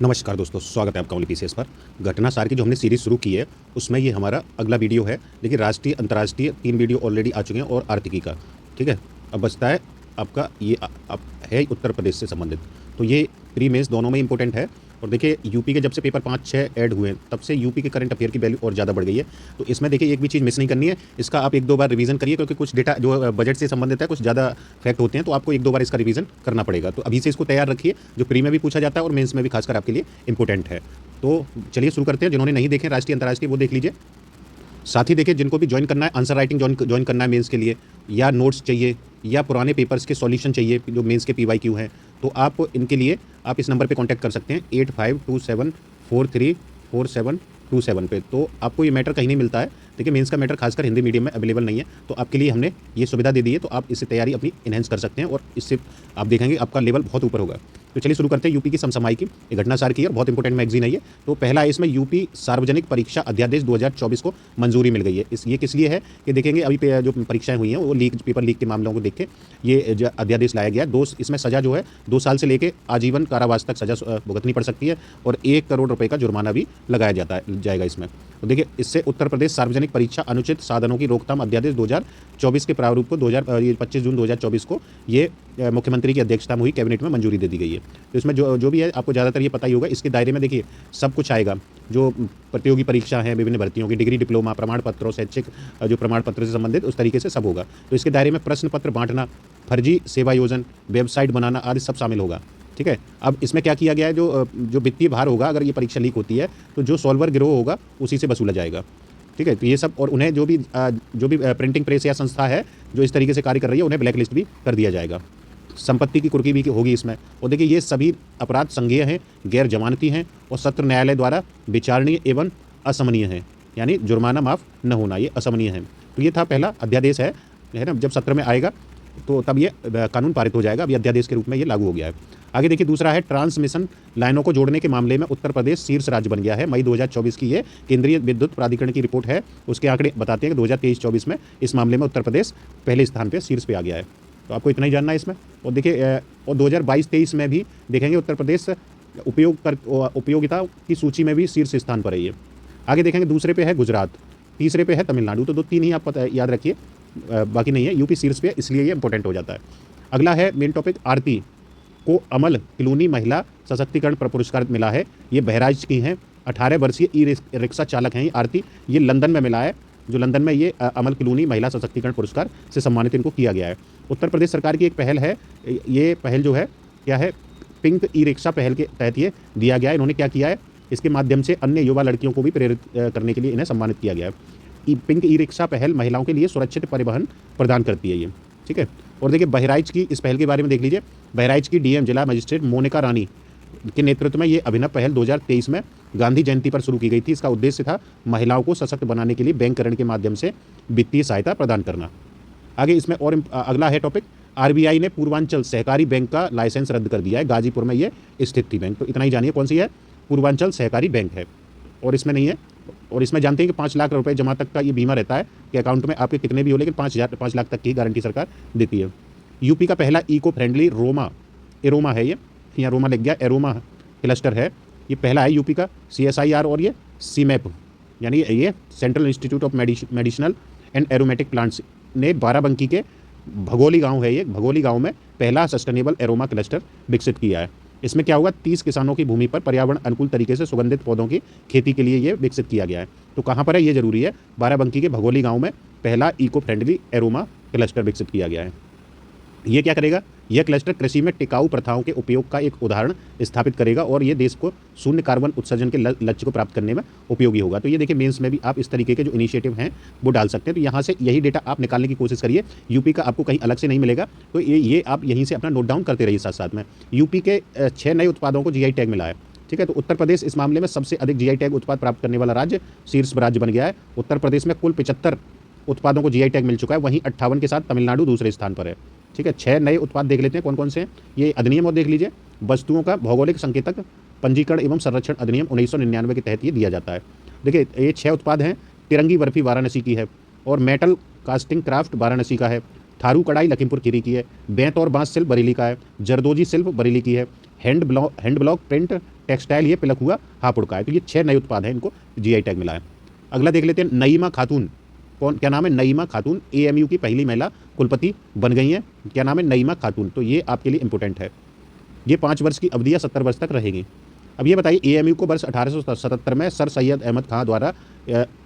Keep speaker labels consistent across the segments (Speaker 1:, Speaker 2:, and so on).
Speaker 1: नमस्कार दोस्तों, स्वागत है आपका ओनली पीसीएस पर। घटना सार की जो हमने सीरीज़ शुरू की है, उसमें ये हमारा अगला वीडियो है। लेकिन राष्ट्रीय, अंतर्राष्ट्रीय 3 वीडियो ऑलरेडी आ चुके हैं और आर्थिकी का, ठीक है? अब बचता है आपका ये अब है उत्तर प्रदेश से संबंधित। तो ये प्री मेंस दोनों में इम्पोर्टेंट है। और देखिए यूपी के जब से पेपर 5-6 ऐड हुए हैं, तब से यूपी के करंट अफेयर की वैल्यू और ज़्यादा बढ़ गई है। तो इसमें देखिए एक भी चीज़ मिस नहीं करनी है। इसका आप 1-2 बार रिवीजन करिए, क्योंकि कुछ डेटा जो बजट से संबंधित है, कुछ ज़्यादा फैक्ट होते हैं, तो आपको 1-2 बार इसका रिवीजन करना पड़ेगा। तो अभी से इसको तैयार रखिए, जो प्री में भी पूछा जाता है और मेंस में भी खासकर आपके लिए इंपॉर्टेंट है। तो चलिए शुरू करते हैं। जिन्होंने नहीं देखे राष्ट्रीय अंतर्राष्ट्रीय, वो देख लीजिए। साथ ही देखिए, जिनको भी ज्वाइन करना है, आंसर राइटिंग ज्वाइन करना है मेंस के लिए, या नोट्स चाहिए, या पुराने पेपर्स के सॉल्यूशन चाहिए जो मेंस के पीवाईक्यू हैं, तो आप इनके लिए आप इस नंबर पे कांटेक्ट कर सकते हैं 8527434727 पे। तो आपको ये मैटर कहीं नहीं मिलता है। देखिए मेंस का मैटर खासकर हिंदी मीडियम में अवेलेबल नहीं है, तो आपके लिए हमने ये सुविधा दे दी है। तो आप इससे तैयारी अपनी इनहेंस कर सकते हैं और इससे आप देखेंगे आपका लेवल बहुत ऊपर होगा। तो चलिए शुरू करते हैं यूपी की समसमाई की। ये घटना सार की है और बहुत इंपॉर्टेंट मैगजीन है ये। तो पहला है इसमें, यूपी सार्वजनिक परीक्षा अध्यादेश 2024 को मंजूरी मिल गई है। ये किस लिए है कि देखेंगे अभी जो परीक्षाएं हुई हैं, वो पेपर लीक के मामलों को देख के ये जो अध्यादेश लाया गया है। इसमें सजा जो है 2 साल से लेकर आजीवन कारावास तक सजा भुगतनी पड़ सकती है और 1 करोड़ रुपए का जुर्माना भी लगाया जाएगा इसमें। तो देखिए इससे उत्तर प्रदेश सार्वजनिक परीक्षा अनुचित साधनों की रोकथाम अध्यादेश 2024 के प्रारूप को 25 जून 2024 को ये मुख्यमंत्री की अध्यक्षता में हुई कैबिनेट में मंजूरी दे दी गई है। तो इसमें जो भी है, आपको ज़्यादातर ये पता ही होगा। इसके दायरे में देखिए सब कुछ आएगा। जो प्रतियोगी परीक्षा है, विभिन्न भर्तियों की, डिग्री, डिप्लोमा, प्रमाण पत्रों, शैक्षिक जो प्रमाण पत्र से संबंधित, उस तरीके से सब होगा। तो इसके दायरे में प्रश्न पत्र बांटना, फर्जी सेवायोजन, वेबसाइट बनाना आदि सब शामिल होगा। ठीक है। अब इसमें क्या किया गया है, जो वित्तीय भार होगा अगर ये परीक्षा लीक होती है, तो जो सॉल्वर गिरोह होगा उसी से वसूला जाएगा। ठीक है। तो ये सब, और उन्हें जो भी प्रिंटिंग प्रेस या संस्था है जो इस तरीके से कार्य कर रही है, उन्हें ब्लैक लिस्ट भी कर दिया जाएगा। संपत्ति की कुर्की भी होगी इसमें। और देखिए ये सभी अपराध संज्ञेय हैं, गैर जमानती हैं और सत्र न्यायालय द्वारा विचारणीय एवं असमनीय हैं। यानी जुर्माना माफ़ न होना, ये असमनीय है। तो ये था पहला अध्यादेश है ना। जब सत्र में आएगा तो तब ये कानून पारित हो जाएगा। अभी अध्यादेश के रूप में ये लागू हो गया है। आगे देखिए दूसरा है, ट्रांसमिशन लाइनों को जोड़ने के मामले में उत्तर प्रदेश शीर्ष राज्य बन गया है। मई 2024 की ये केंद्रीय विद्युत प्राधिकरण की रिपोर्ट है। उसके आंकड़े बताते हैं कि 2023-24 में इस मामले में उत्तर प्रदेश पहले स्थान पर, शीर्ष पे आ गया है। तो आपको इतना ही जानना है इसमें। और देखिए और 2022-23 में भी देखेंगे उत्तर प्रदेश उपयोगिता की सूची में भी शीर्ष स्थान पर है ये। आगे देखेंगे दूसरे पे है गुजरात, तीसरे पे है तमिलनाडु। तो 2-3 ही आप याद रखिए, बाकी नहीं है। यूपी शीर्ष पे, इसलिए ये इंपॉर्टेंट हो जाता है। अगला है मेन टॉपिक, आरती को अमल क्लूनी महिला सशक्तिकरण पर पुरस्कार मिला है। ये बहराइच की हैं, 18 वर्षीय ई रिक्शा चालक हैं ये आरती। ये लंदन में मिला है, जो लंदन में ये अमल क्लूनी महिला सशक्तिकरण पुरस्कार से सम्मानित इनको किया गया है। उत्तर प्रदेश सरकार की एक पहल है, ये पहल जो है क्या है, पिंक ई रिक्शा पहल के तहत ये दिया गया है। इन्होंने क्या किया है, इसके माध्यम से अन्य युवा लड़कियों को भी प्रेरित करने के लिए इन्हें सम्मानित किया गया है। पिंक ई रिक्शा पहल महिलाओं के लिए सुरक्षित परिवहन प्रदान करती है ये। ठीक है। और देखिए बहराइच की इस पहल के बारे में देख लीजिए। बहराइच की डीएम जिला मजिस्ट्रेट मोनिका रानी के नेतृत्व में ये अभिनव पहल 2023 में गांधी जयंती पर शुरू की गई थी। इसका उद्देश्य था महिलाओं को सशक्त बनाने के लिए बैंककरण के माध्यम से वित्तीय सहायता प्रदान करना। आगे इसमें और अगला है टॉपिक, आरबीआई ने पूर्वांचल सहकारी बैंक का लाइसेंस रद्द कर दिया है। गाजीपुर में ये स्थित थी बैंक। तो इतना ही जानिए कौन सी है, पूर्वांचल सहकारी बैंक है। और इसमें नहीं है। और इसमें जानते हैं कि 5 लाख रुपए जमा तक का ये बीमा रहता है कि अकाउंट में आपके कितने भी हो, लेकिन 5 लाख तक की गारंटी सरकार देती है। यूपी का पहला इको फ्रेंडली एरोमा है ये, यहाँ रोमा लग गया, एरोमा क्लस्टर है। ये पहला है यूपी का। CSIR और ये CMAP यानी ये central institute of medicinal and aromatic plants ने बाराबंकी के भगोली गांव है ये, भगोली गांव में पहला सस्टेनेबल एरोमा क्लस्टर विकसित किया है। इसमें क्या होगा, 30 किसानों की भूमि पर पर्यावरण अनुकूल तरीके से सुगंधित पौधों की खेती के लिए ये विकसित किया गया है। तो कहाँ पर है ये जरूरी है, बाराबंकी के भगोली गांव में पहला इको फ्रेंडली एरोमा क्लस्टर विकसित किया गया है। ये क्या करेगा, यह क्लस्टर कृषि में टिकाऊ प्रथाओं के उपयोग का एक उदाहरण स्थापित करेगा और ये देश को शून्य कार्बन उत्सर्जन के लक्ष्य को प्राप्त करने में उपयोगी होगा। तो ये देखिए मेंस में भी आप इस तरीके के जो इनिशिएटिव हैं वो डाल सकते हैं। तो यहाँ से यही डेटा आप निकालने की कोशिश करिए। यूपी का आपको कहीं अलग से नहीं मिलेगा, तो ये आप यहीं से अपना नोट डाउन करते रहिए साथ साथ में। यूपी के 6 नए उत्पादों को GI टैग मिला है। ठीक है। तो उत्तर प्रदेश इस मामले में सबसे अधिक GI टैग उत्पाद प्राप्त करने वाला राज्य, शीर्ष राज्य बन गया है। उत्तर प्रदेश में कुल 75 उत्पादों को GI टैग मिल चुका है, वहीं 58 के साथ तमिलनाडु दूसरे स्थान पर है। ठीक है। 6 नए उत्पाद देख लेते हैं कौन कौन से हैं। ये अधिनियम और देख लीजिए, वस्तुओं का भौगोलिक संकेतक पंजीकरण एवं संरक्षण अधिनियम 1999 के तहत ये दिया जाता है। देखिए ये 6 उत्पाद हैं। तिरंगी बर्फी वाराणसी की है, और मेटल कास्टिंग क्राफ्ट वाराणसी का है। थारू कढ़ाई लखीमपुर खीरी की है। बेंत और बांस शिल्प बरेली का है। जरदोजी शिल्प बरेली की है। हैंड ब्लॉक, प्रिंट, टेक्सटाइल, ये पिलक हुआ, हापुड़ का है। तो ये 6 नए उत्पाद हैं, इनको जीआई टैग मिला है। अगला देख लेते हैं, नईमा खातून। कौन, क्या नाम है? नईमा खातून एएमयू की पहली महिला कुलपति बन गई हैं। क्या नाम है? नईमा खातून। तो ये आपके लिए इंपॉर्टेंट है। ये 5 वर्ष की अवधि या 70 वर्ष तक रहेगी। अब ये बताइए, एएमयू को वर्ष 1877 में सर सैयद अहमद खां द्वारा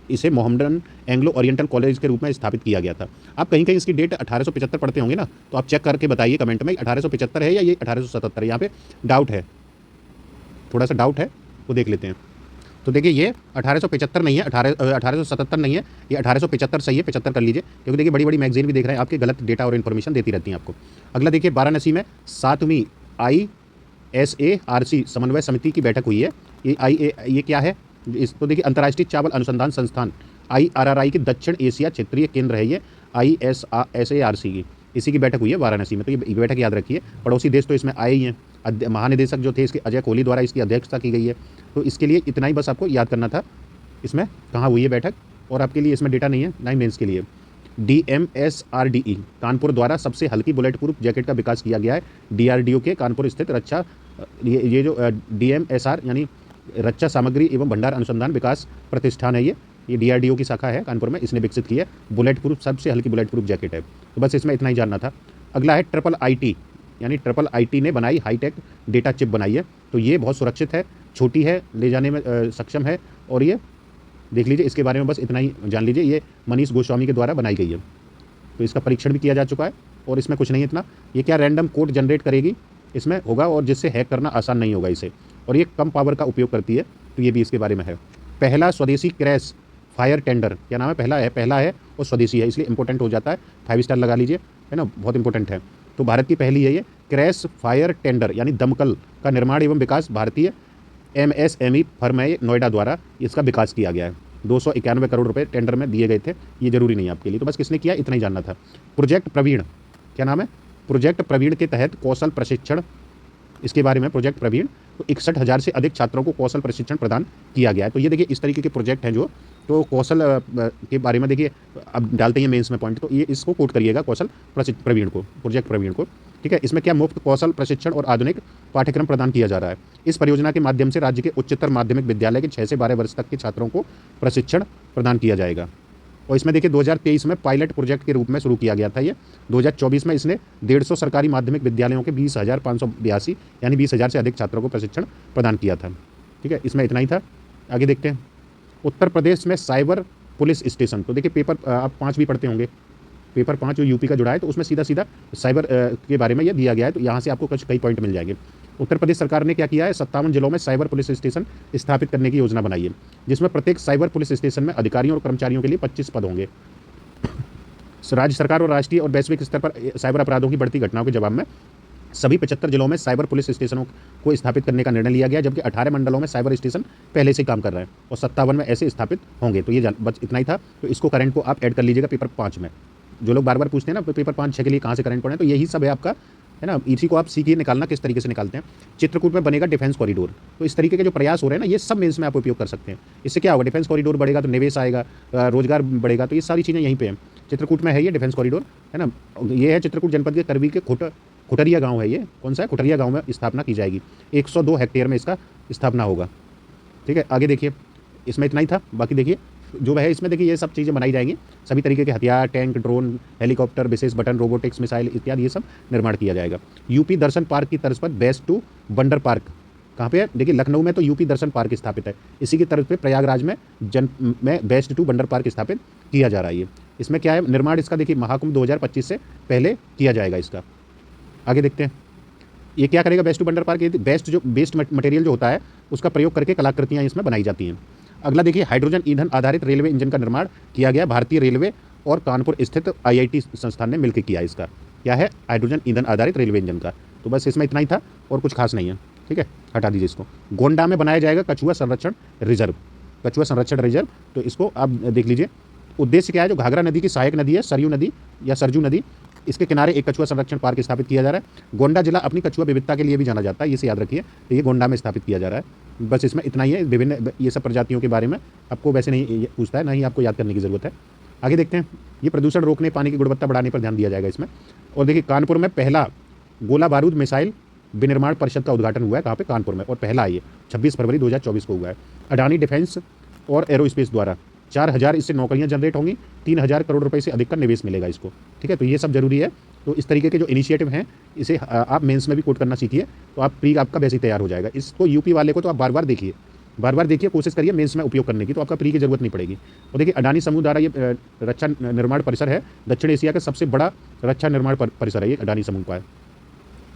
Speaker 1: इसे मोहम्मडन एंग्लो ओरिएंटल कॉलेज के रूप में स्थापित किया गया था। आप कहीं कहीं इसकी डेट 1875 पढ़ते होंगे ना, तो आप चेक करके बताइए कमेंट में 1875 है या ये 1877 है। यहाँ पे डाउट है, थोड़ा सा डाउट है, वो देख लेते हैं। तो देखिए ये 1875 नहीं है, 1877 नहीं है, ये 1875 सही है, 75 कर लीजिए, क्योंकि देखिए बड़ी बड़ी मैगजीन भी देख रहे हैं आपके गलत डेटा और इन्फॉर्मेशन देती रहती हैं आपको। अगला देखिए, वाराणसी में 7वीं ISARC समन्वय समिति की बैठक हुई है। ये क्या है? इस तो देखिए अंतर्राष्ट्रीय चावल अनुसंधान संस्थान IRRI की दक्षिण एशिया क्षेत्रीय केंद्र है ये ISARC की, इसी की बैठक हुई है वाराणसी में। तो ये बैठक याद रखिए। पड़ोसी देश तो इसमें आए ही हैं। महानिदेशक जो थे इसके अजय कोहली द्वारा इसकी अध्यक्षता की गई है। तो इसके लिए इतना ही बस आपको याद करना था। इसमें कहाँ हुई है बैठक, और आपके लिए इसमें डेटा नहीं है 9 मेंस के लिए। DMSRDE कानपुर द्वारा सबसे हल्की बुलेट प्रूफ जैकेट का विकास किया गया है। DRDO के कानपुर स्थित रक्षा ये जो DMSR यानी रक्षा सामग्री एवं भंडार अनुसंधान विकास प्रतिष्ठान है, ये DRDO की शाखा है कानपुर में, इसने विकसित की है बुलेट प्रूफ, सबसे हल्की बुलेट प्रूफ जैकेट है। तो बस इसमें इतना ही जानना था। अगला है IIIT, यानी IIIT ने बनाई हाईटेक डेटा चिप बनाई है। तो ये बहुत सुरक्षित है, छोटी है, ले जाने में सक्षम है, और ये देख लीजिए, इसके बारे में बस इतना ही जान लीजिए। ये मनीष गोस्वामी के द्वारा बनाई गई है। तो इसका परीक्षण भी किया जा चुका है, और इसमें कुछ नहीं इतना। ये क्या रैंडम कोड जनरेट करेगी इसमें होगा, और जिससे हैक करना आसान नहीं होगा इसे, और ये कम पावर का उपयोग करती है। तो ये भी इसके बारे में है। पहला स्वदेशी क्रैश फायर टेंडर, क्या नाम है? पहला है और स्वदेशी है, इसलिए इंपॉर्टेंट हो जाता है। 5 स्टार लगा लीजिए, है ना, बहुत इंपॉर्टेंट है। तो भारत की पहली है ये क्रैश फायर टेंडर, यानी दमकल का निर्माण एवं विकास भारतीय MSME फर्म है नोएडा द्वारा इसका विकास किया गया है। 291 करोड़ रुपए टेंडर में दिए गए थे। ये जरूरी नहीं है आपके लिए, तो बस किसने किया इतना ही जानना था। प्रोजेक्ट प्रवीण, क्या नाम है? प्रोजेक्ट प्रवीण के तहत कौशल प्रशिक्षण, इसके बारे में प्रोजेक्ट प्रवीण, तो 61,000 से अधिक छात्रों को कौशल प्रशिक्षण प्रदान किया गया है। तो ये देखिए इस तरीके के प्रोजेक्ट हैं जो, तो कौशल के बारे में देखिए अब डालते हैं मेंस में पॉइंट, तो ये इसको कोट करिएगा कौशल प्रवीण को, प्रोजेक्ट प्रवीण को, ठीक है। इसमें क्या मुफ्त कौशल प्रशिक्षण और आधुनिक पाठ्यक्रम प्रदान किया जा रहा है। इस परियोजना के माध्यम से राज्य के उच्चतर माध्यमिक विद्यालय के 6 से 12 वर्ष तक के छात्रों को प्रशिक्षण प्रदान किया जाएगा। और इसमें देखिए 2023 में पायलट प्रोजेक्ट के रूप में शुरू किया गया था ये। 2024 में इसने 150 सरकारी माध्यमिक विद्यालयों के 20,582 यानी 20,000 से अधिक छात्रों को प्रशिक्षण प्रदान किया था, ठीक है। इसमें इतना ही था। आगे देखते हैं। उत्तर प्रदेश में साइबर पुलिस स्टेशन, तो देखिए पेपर आप 5 भी पढ़ते होंगे, पेपर 5 जो यूपी का जुड़ा है, तो उसमें सीधा सीधा साइबर के बारे में ये दिया गया है। तो यहाँ से आपको कई पॉइंट मिल जाएंगे। उत्तर प्रदेश सरकार ने क्या किया है, 57 जिलों में साइबर पुलिस स्टेशन स्थापित करने की योजना बनाई है, जिसमें प्रत्येक साइबर पुलिस स्टेशन में अधिकारियों और कर्मचारियों के लिए 25 पद होंगे। राज्य सरकार और राष्ट्रीय और वैश्विक स्तर पर साइबर अपराधों की बढ़ती घटनाओं के जवाब में सभी 75 जिलों में साइबर पुलिस स्टेशनों को स्थापित करने का निर्णय लिया गया, जबकि 18 मंडलों में साइबर स्टेशन पहले से काम कर रहे हैं और 57 में ऐसे स्थापित होंगे। तो ये बस इतना ही था। तो इसको करंट को आप ऐड कर लीजिएगा पेपर 5 में। जो लोग बार बार पूछते हैं ना पेपर 5-6 के लिए कहाँ से करंट पढ़ें, तो यही सब है आपका, है ना। इसी को आप सीखिए निकालना किस तरीके से निकालते हैं। चित्रकूट में बनेगा डिफेंस कॉरिडोर। तो इस तरीके के जो प्रयास हो रहे हैं ना, ये सब मेंस में आप उपयोग कर सकते हैं। इससे क्या होगा, डिफेंस कॉरिडोर बढ़ेगा तो निवेश आएगा, रोजगार बढ़ेगा। तो ये सारी चीज़ें यहीं पे हैं। चित्रकूट में है ये डिफेंस कॉरिडोर, है ना। ये है चित्रकूट जनपद के करवी के खुटरिया गाँव है। ये कौन सा है? खुटरिया गाँव में स्थापना की जाएगी। 102 हेक्टेयर में इसका स्थापना होगा, ठीक है। आगे देखिए, इसमें इतना ही था। बाकी देखिए जो है इसमें देखिए ये सब चीज़ें बनाई जाएंगी। सभी तरीके के हथियार, टैंक, ड्रोन, हेलीकॉप्टर, विशेष बटन, रोबोटिक्स, मिसाइल इत्यादि, ये सब निर्माण किया जाएगा। यूपी दर्शन पार्क की तर्ज पर बेस्ट टू वंडर पार्क कहाँ पे है? देखिए लखनऊ में तो यूपी दर्शन पार्क स्थापित है। इसी की तर्ज पे प्रयागराज में बेस्ट टू वंडर पार्क स्थापित किया जा रहा है। इसमें क्या है, निर्माण इसका देखिए महाकुंभ 2025 से पहले किया जाएगा इसका। आगे देखते हैं ये क्या करेगा waste to wonder park. Waste material जो होता है उसका प्रयोग करके कलाकृतियाँ इसमें बनाई जाती हैं। अगला देखिए, हाइड्रोजन ईंधन आधारित रेलवे इंजन का निर्माण किया गया। भारतीय रेलवे और कानपुर स्थित IIT संस्थान ने मिलकर किया। इसका क्या है, हाइड्रोजन ईंधन आधारित रेलवे इंजन का। तो बस इसमें इतना ही था और कुछ खास नहीं है, ठीक है, हटा दीजिए इसको। गोंडा में बनाया जाएगा कछुआ संरक्षण रिजर्व। कछुआ संरक्षण रिजर्व, तो इसको आप देख लीजिए। उद्देश्य क्या है, जो घाघरा नदी की सहायक नदी है सरयू नदी या सरजू नदी, इसके किनारे एक कछुआ संरक्षण पार्क स्थापित किया जा रहा है। गोंडा जिला अपनी कछुआ विविधता के लिए भी जाना जाता है, इसे याद रखिए। तो ये गोंडा में स्थापित किया जा रहा है। बस इसमें इतना ही है। विभिन्न ये सब प्रजातियों के बारे में आपको वैसे नहीं पूछता है, ना ही आपको याद करने की ज़रूरत है। आगे देखते हैं। ये प्रदूषण रोकने, पानी की गुणवत्ता बढ़ाने पर ध्यान दिया जाएगा इसमें। और देखिए कानपुर में पहला गोला बारूद मिसाइल विनिर्माण परिषद का उद्घाटन हुआ है, कहाँ पे, कानपुर में, और पहला है ये 26 फरवरी 2024 को हुआ है। अडानी डिफेंस और एरोस्पेस द्वारा 4000 इससे नौकरियां जनरेट होंगी, 3000 करोड़ रुपए से अधिक का निवेश मिलेगा इसको, ठीक है। तो ये सब जरूरी है। तो इस तरीके के जो इनिशिएटिव हैं इसे आप मेंस में भी कोट करना सीखिए, तो आप प्री आपका वैसे ही तैयार हो जाएगा। इसको यूपी वाले को तो आप बार बार देखिए, कोशिश करिए मेंस में उपयोग करने की, तो आपका प्री की जरूरत नहीं पड़ेगी। और देखिए अडानी समूह द्वारा ये रक्षा निर्माण परिसर है, दक्षिण एशिया का सबसे बड़ा रक्षा निर्माण परिसर है ये अडानी समूह का है।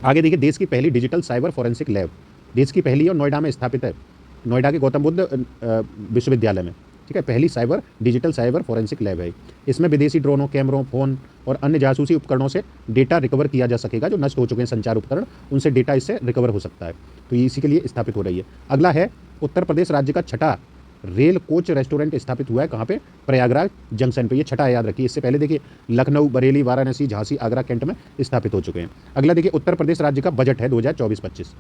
Speaker 1: आगे देखिए, देश की पहली डिजिटल साइबर फॉरेंसिक लैब, देश की पहली और नोएडा में स्थापित है, नोएडा के गौतम बुद्ध विश्वविद्यालय में, ठीक है। पहली डिजिटल साइबर फॉरेंसिक लैब है। इसमें विदेशी ड्रोनों, कैमरों, फोन और अन्य जासूसी उपकरणों से डेटा रिकवर किया जा सकेगा, जो नष्ट हो चुके हैं संचार उपकरण, उनसे डेटा इससे रिकवर हो सकता है। तो ये इसी के लिए स्थापित हो रही है। अगला है उत्तर प्रदेश राज्य का छठा रेल कोच रेस्टोरेंट स्थापित हुआ है, कहाँ पे, प्रयागराज जंक्शन पे। ये छठा है, याद रखिए। इससे पहले देखिए लखनऊ, बरेली, वाराणसी, झांसी, आगरा, कैंट में स्थापित हो चुके हैं। अगला देखिए उत्तर प्रदेश राज्य का बजट है 2024-25।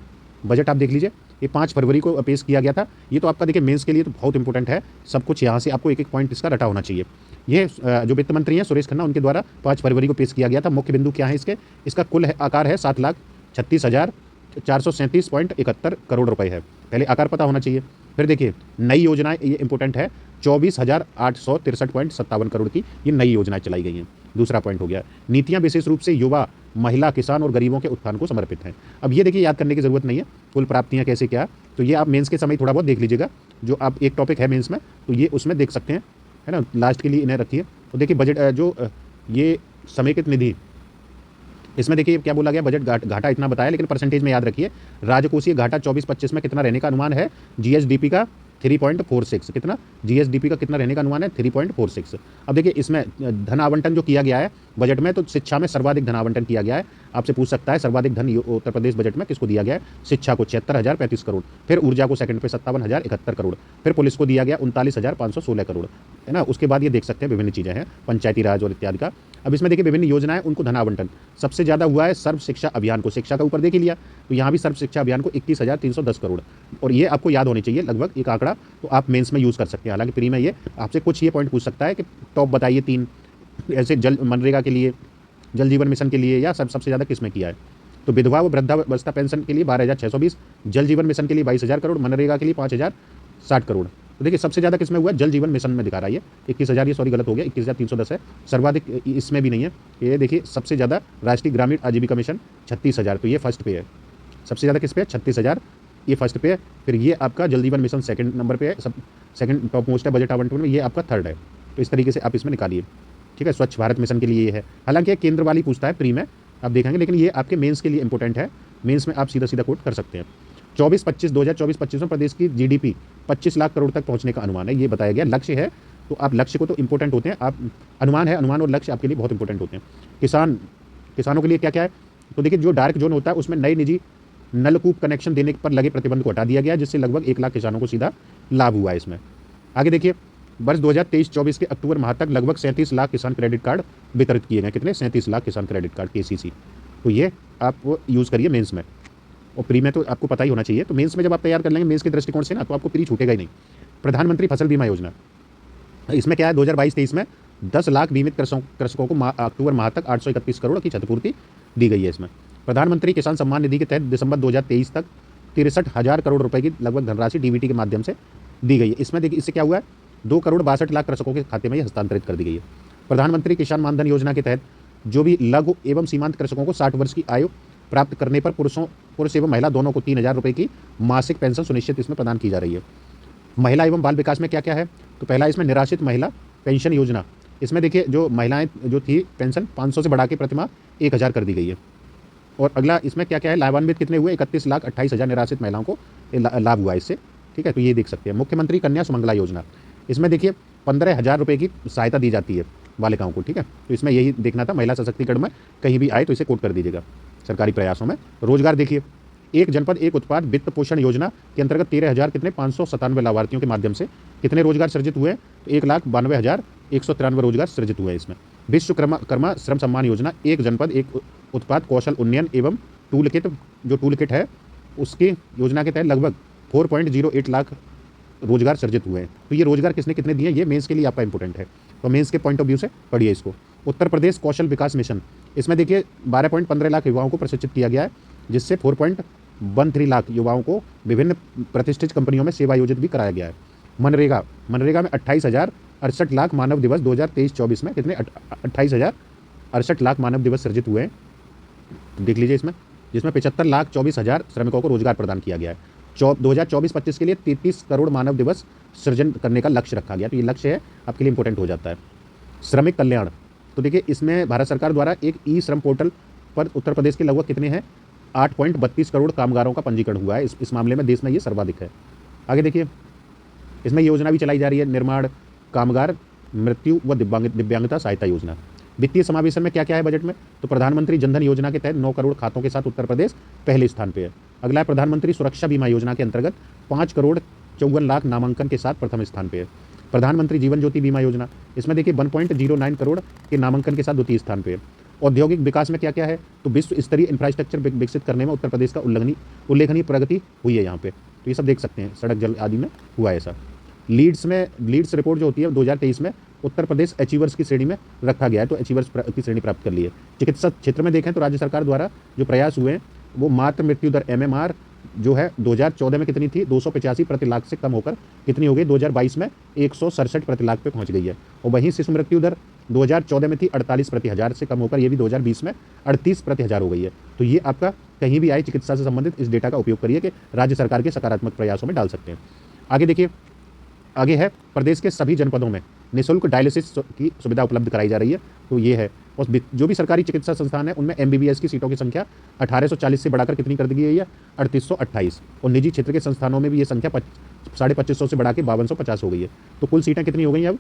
Speaker 1: बजट आप देख लीजिए, ये 5 फरवरी को पेश किया गया था। ये तो आपका देखिए मेंस के लिए तो बहुत इंपॉर्टेंट है, सब कुछ यहाँ से आपको एक एक पॉइंट इसका रटा होना चाहिए। ये जो वित्त मंत्री हैं सुरेश खन्ना, उनके द्वारा 5 फरवरी को पेश किया गया था। मुख्य बिंदु क्या है इसका कुल आकार है 7,36,437.71 करोड़ रुपए है। पहले आकार पता होना चाहिए। फिर देखिए नई योजनाएं, ये इंपॉर्टेंट है, 24,863.57 करोड़ की ये नई योजनाएं चलाई गई हैं। दूसरा पॉइंट हो गया, नीतियां विशेष रूप से युवा, महिला, किसान और गरीबों के उत्थान को समर्पित हैं। अब ये देखिए याद करने की जरूरत नहीं है, कुल प्राप्तियां कैसे क्या, तो ये आप मेंस के समय थोड़ा बहुत देख लीजिएगा। जो आप एक टॉपिक है मेंस में, तो ये उसमें देख सकते हैं, है ना। लास्ट के लिए इन्हें रखिए। तो देखिए बजट जो ये समेकित निधि, इसमें देखिए क्या बोला गया, बजट घाटा इतना बताया, लेकिन परसेंटेज में याद रखिए। राजकोषीय घाटा 24-25 में कितना रहने का अनुमान है, जीएसडीपी का 3.46, कितना जीएसडीपी का कितना रहने का अनुमान है, 3.46। अब देखिए इसमें धन आवंटन जो किया गया है बजट में, तो शिक्षा में सर्वाधिक धन आवंटन किया गया है। आपसे पूछ सकता है सर्वाधिक धन उत्तर प्रदेश बजट में किसको दिया गया है। शिक्षा को 76,035 करोड़, फिर ऊर्जा को सेकंड पे 57,071 करोड़, फिर पुलिस को दिया गया 39,516 करोड़, है ना। उसके बाद ये देख सकते हैं विभिन्न चीज़ें हैं, पंचायती राज और इत्यादि का। अब इसमें देखिए विभिन्न योजनाएं, उनको धन आवंटन सबसे ज़्यादा हुआ है सर्व शिक्षा अभियान को, शिक्षा का ऊपर देख ही लिया, तो यहाँ भी सर्व शिक्षा अभियान को 21,310 करोड़। और ये आपको याद होनी चाहिए लगभग एक आंकड़ा, तो आप मेंस में यूज़ कर सकते हैं। हालांकि प्री में ये आपसे कुछ ये पॉइंट पूछ सकता है कि टॉप बताइए 3 ऐसे, मनरेगा के लिए, जल जीवन मिशन के लिए, या सबसे ज़्यादा किसमें किया है। तो विधवा व वृद्धावस्था पेंशन के लिए 12,620, जल जीवन मिशन के लिए 22,000 करोड़, मनरेगा के लिए 5,060 करोड़। तो देखिए सबसे ज़्यादा किसमें हुआ है, जल जीवन मिशन में दिखा रहा है ये 21,000, ये सॉरी गलत हो गया, 21,310 है। सर्वाधिक इसमें भी नहीं है, ये देखिए सबसे ज़्यादा राष्ट्रीय ग्रामीण आजीविका मिशन 36,000, तो ये फर्स्ट पे है। सबसे ज़्यादा किस पे है, 36,000, ये फर्स्ट पे है। फिर ये आपका जल जीवन मिशन सेकंड नंबर पे है, सब सेकंड टॉप मोस्ट है बजट आवंटन में, ये आपका थर्ड है। तो इस तरीके से आप इसमें निकालिए, ठीक है। स्वच्छ भारत मिशन के लिए ये है, हालांकि ये केंद्र वाली पूछता है प्री में, आप देखेंगे, लेकिन ये आपके मेंस के लिए इंपॉर्टेंट है। मेंस में आप सीधा सीधा कोट कर सकते हैं। 2024-25 में प्रदेश की जीडीपी 25 लाख करोड़ तक पहुंचने का अनुमान है, ये बताया गया। लक्ष्य है, तो आप लक्ष्य को तो इंपॉर्टेंट होते हैं, आप अनुमान है, अनुमान और लक्ष्य आपके लिए बहुत इंपॉर्टेंट होते हैं। किसानों के लिए क्या क्या है, तो देखिए जो डार्क जोन होता है उसमें नई निजी नलकूप कनेक्शन देने पर लगे प्रतिबंध को हटा दिया गया, जिससे लगभग 1 लाख किसानों को सीधा लाभ हुआ है इसमें। आगे देखिए वर्ष 2023-24 के अक्टूबर माह तक लगभग 37 लाख किसान क्रेडिट कार्ड वितरित किए गए। कितने, 37 लाख किसान क्रेडिट कार्ड, केसीसी। तो ये आप यूज़ करिए मेंस में, और प्री में तो आपको पता ही होना चाहिए। तो मेंस में जब आप तैयार कर लेंगे मेंस के दृष्टिकोण से ना, तो आपको प्री छूटेगा ही नहीं। प्रधानमंत्री फसल बीमा योजना, इसमें क्या है, 2022-23 में 10 लाख बीमित कृषकों को अक्टूबर माह तक 831 करोड़ की क्षतिपूर्ति दी गई है। इसमें प्रधानमंत्री किसान सम्मान निधि के तहत दिसंबर 2023 तक 63,000 करोड़ रुपए की लगभग धनराशि डीबीटी के माध्यम से दी गई है। इसमें देखिए इससे क्या हुआ है, 2,62,00,000 कृषकों के खाते में ये हस्तांतरित कर दी गई है। प्रधानमंत्री किसान मानधन योजना के तहत जो भी लघु एवं सीमांत कृषकों को 60 वर्ष की आयु प्राप्त करने पर पुरुष एवं महिला दोनों को 3,000 रुपये की मासिक पेंशन सुनिश्चित इसमें प्रदान की जा रही है। महिला एवं बाल विकास में क्या क्या है, तो पहला इसमें निराश्रित महिला पेंशन योजना, इसमें देखिए जो महिलाएं जो थी पेंशन 500 से बढ़ा के प्रतिमाह 1,000 कर दी गई है। और अगला इसमें क्या क्या है, लाभान्वित कितने हुए, 31,28,000 निराश्रित महिलाओं को लाभ हुआ इससे, ठीक है। तो ये देख सकते हैं। मुख्यमंत्री कन्या सुमंगला योजना, इसमें देखिए 15,000 रुपये की सहायता दी जाती है बालिकाओं को, ठीक है। तो इसमें यही देखना था, महिला सशक्तिकरण में कहीं भी आए तो इसे कोट कर दीजिएगा सरकारी प्रयासों में। रोजगार देखिए, एक जनपद एक उत्पाद वित्त पोषण योजना के अंतर्गत 13,000 कितने 597 लाभार्थियों के माध्यम से कितने रोजगार सृजित हुए, तो 1,92,193 रोजगार सृजित हुए इसमें। विश्वकर्मा श्रम सम्मान योजना, एक जनपद एक उत्पाद कौशल उन्नयन एवं टूल किट है, उसकी योजना के तहत लगभग 4.08 लाख रोजगार सृजित हुए हैं। तो ये रोजगार किसने कितने दिए, ये मेंस के लिए आपका इंपॉर्टेंट है, तो मेंस के पॉइंट ऑफ व्यू से पढ़िए इसको। उत्तर प्रदेश कौशल विकास मिशन, इसमें देखिए 12.15 लाख युवाओं को प्रशिक्षित किया गया है। जिससे 4.13 लाख युवाओं को विभिन्न प्रतिष्ठित कंपनियों में सेवायोजित भी कराया गया है। मनरेगा में 28,068 लाख मानव दिवस 2023-24 में कितने 28,068 लाख मानव दिवस सृजित हुए हैं, देख लीजिए इसमें, जिसमें 75,24,000 श्रमिकों को रोजगार प्रदान किया गया है। 2024-25 के लिए 33 करोड़ मानव दिवस सृजन करने का लक्ष्य रखा गया। तो ये लक्ष्य है आपके लिए इंपॉर्टेंट हो जाता है। श्रमिक कल्याण, तो देखिए इसमें भारत सरकार द्वारा एक ई श्रम पोर्टल पर उत्तर प्रदेश के लगभग कितने हैं 8.32 करोड़ कामगारों का पंजीकरण हुआ है। इस मामले में देश में ये सर्वाधिक है। आगे देखिए इसमें योजना भी चलाई जा रही है, निर्माण कामगार मृत्यु व दिव्यांगता सहायता योजना। वित्तीय समावेशन में क्या क्या है बजट में, तो प्रधानमंत्री जनधन योजना के तहत 9 करोड़ खातों के साथ उत्तर प्रदेश पहले स्थान पे है। अगला है प्रधानमंत्री सुरक्षा बीमा योजना के अंतर्गत 5 करोड़ 54 लाख नामांकन के साथ प्रथम स्थान पे है। प्रधानमंत्री जीवन ज्योति बीमा योजना, इसमें देखिए 1.09 करोड़ के नामांकन के साथ द्वितीय स्थान पे है। औद्योगिक विकास में क्या क्या है, तो विश्व स्तरीय इंफ्रास्ट्रक्चर विकसित करने में उत्तर प्रदेश का उल्लेखनीय प्रगति हुई है यहाँ पे। तो ये सब देख सकते हैं, सड़क जल आदि में हुआ है ऐसा। लीड्स रिपोर्ट जो होती है 2023 में उत्तर प्रदेश अचीवर्स की श्रेणी में रखा गया है, तो अचीवर्स की श्रेणी प्राप्त कर ली है। चिकित्सा क्षेत्र में देखें तो राज्य सरकार द्वारा जो प्रयास हुए हैं वो मातृ मृत्यु दर MMR जो है 2014 में कितनी थी 285 प्रति लाख से कम होकर कितनी हो गई 2022 में 167 प्रति लाख पे पहुंच गई है। और वहीं शिशु मृत्यु दर 2014 में थी 48 प्रति हज़ार से कम होकर ये भी 2020 में 38 प्रति हज़ार हो गई है। तो ये आपका कहीं भी आए चिकित्सा से संबंधित इस डेटा का उपयोग करिए कि राज्य सरकार के सकारात्मक प्रयासों में डाल सकते हैं। आगे देखिए, आगे है प्रदेश के सभी जनपदों में निःशुल्क डायलिसिस की सुविधा उपलब्ध कराई जा रही है। तो ये है, और जो भी सरकारी चिकित्सा संस्थान है उनमें MBBS की सीटों की संख्या 1840 से बढ़ाकर कितनी कर दी गई है 3828, और निजी क्षेत्र के संस्थानों में भी ये संख्या 2550 से बढ़ा के 5250 हो गई है। तो कुल सीटें कितनी हो गई अब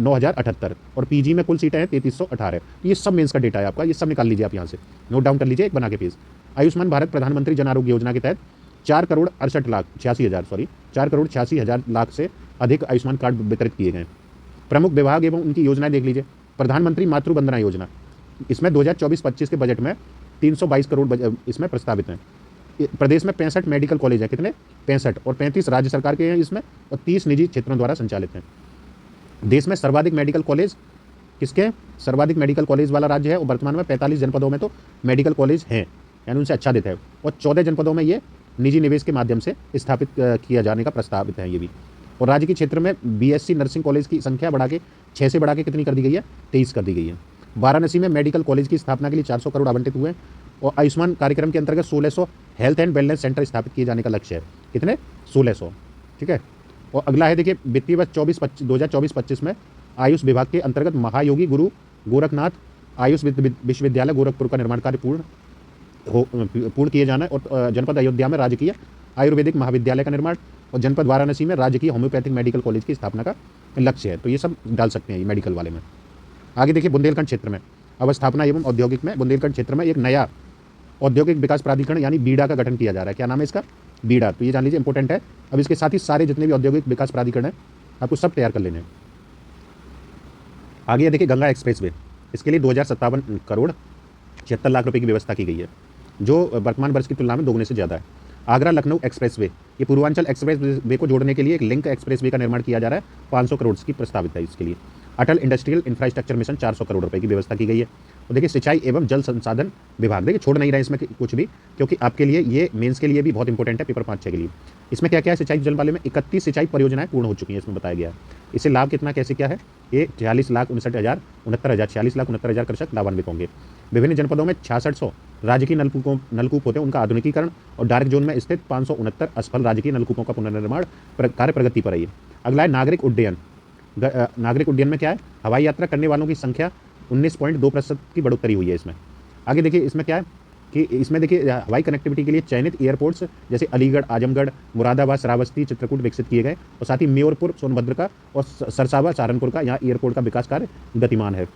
Speaker 1: 9078, और PG में कुल सीटें हैं 3318। ये सब मेंस का डेटा है आपका, ये सब निकाल लीजिए आप यहाँ से, नोट डाउन कर लीजिए एक बना के पेज। आयुष्मान भारत प्रधानमंत्री जन आरोग्य योजना के तहत 4 करोड़ 86 हज़ार लाख से अधिक आयुष्मान कार्ड वितरित किए गए। प्रमुख विभाग एवं उनकी योजनाएं देख लीजिए। प्रधानमंत्री मातृ वंदना योजना, इसमें 2024-25 के बजट में 322 करोड़ इसमें प्रस्तावित हैं। प्रदेश में 65 मेडिकल कॉलेज हैं, कितने 65, और 35 राज्य सरकार के हैं इसमें, और 30 निजी क्षेत्रों द्वारा संचालित हैं। देश में सर्वाधिक मेडिकल कॉलेज किसके, सर्वाधिक मेडिकल कॉलेज वाला राज्य है, और वर्तमान में 45 जनपदों में तो मेडिकल कॉलेज हैं, यानी उनसे आच्छादित है, और 14 जनपदों में ये निजी निवेश के माध्यम से स्थापित किया जाने का प्रस्तावित है ये भी। और राज्य के क्षेत्र में BSc नर्सिंग कॉलेज की संख्या बढ़ा के 6 से बढ़ा के कितनी कर दी गई है 23 कर दी गई है। वाराणसी में मेडिकल कॉलेज की स्थापना के लिए 400 करोड़ आवंटित हुए हैं, और आयुष्मान कार्यक्रम के अंतर्गत 1600 हेल्थ एंड वेलनेस सेंटर स्थापित किए जाने का लक्ष्य है, कितने 1600, ठीक है। और अगला है देखिए वित्तीय वर्ष 2024-25 में आयुष विभाग के अंतर्गत महायोगी गुरु गोरखनाथ आयुष विश्वविद्यालय गोरखपुर का निर्माण कार्य पूर्ण किए जाना है, और जनपद अयोध्या में राजकीय आयुर्वेदिक महाविद्यालय का निर्माण, और जनपद वाराणसी में राजकीय होम्योपैथिक मेडिकल कॉलेज की स्थापना का लक्ष्य है। तो ये सब डाल सकते हैं ये मेडिकल वाले में। आगे देखिए बुंदेलखंड क्षेत्र में अवस्थापना एवं औद्योगिक में बुंदेलखंड क्षेत्र में एक नया औद्योगिक विकास प्राधिकरण यानी बीडा का गठन किया जा रहा है। क्या नाम है इसका, बीडा। तो ये जान लीजिए इंपॉर्टेंट है। अब इसके साथ ही सारे जितने भी औद्योगिक विकास प्राधिकरण है आपको सब तैयार कर लेने हैं। आगे देखिए गंगा एक्सप्रेसवे, इसके लिए 2057 करोड़ 76 लाख रुपए की व्यवस्था की गई है, जो वर्तमान वर्ष की तुलना में दोगुने से ज़्यादा है। आगरा लखनऊ एक्सप्रेसवे, ये पूर्वांचल एक्सप्रेसवे को जोड़ने के लिए एक लिंक एक्सप्रेसवे का निर्माण किया जा रहा है, 500 करोड़ की प्रस्तावित है इसके लिए। अटल इंडस्ट्रियल इंफ्रास्ट्रक्चर मिशन 400 करोड़ रुपए की व्यवस्था की गई है। और देखिए सिंचाई एवं जल संसाधन विभाग, देखिए छोड़ नहीं रहे इसमें कुछ भी, क्योंकि आपके लिए ये मेंस के लिए भी बहुत इंपॉर्टेंट है, पेपर 5-6 के लिए। इसमें क्या क्या है, सिंचाई जल वाले में 31 सिंचाई परियोजनाएं पूर्ण हो चुकी हैं, इसमें बताया गया है। इससे लाभ कितना कैसे क्या है, ये 46,69,000 कृषक लाभान्वित होंगे। विभिन्न जनपदों में 6600 राजकीय नलकूप होते हैं, उनका आधुनिकीकरण, और डार्क जोन में स्थित 569 असफल राजकीय नलकूपों का पुनर्निर्माण कार्य प्रगति पर है। अगला है नागरिक उड्डयन। नागरिक उड्डयन में क्या है, हवाई यात्रा करने वालों की संख्या 19.2% की बढ़ोतरी हुई है इसमें। आगे देखिए इसमें क्या है कि इसमें देखिए हवाई कनेक्टिविटी के लिए चयनित एयरपोर्ट्स जैसे अलीगढ़, आजमगढ़, मुरादाबाद, श्रावस्ती, चित्रकूट विकसित किए गए, और साथ ही मेयरपुर सोनभद्र का और सरसावा सहारनपुर का यहाँ एयरपोर्ट का विकास कार्य गतिमान है।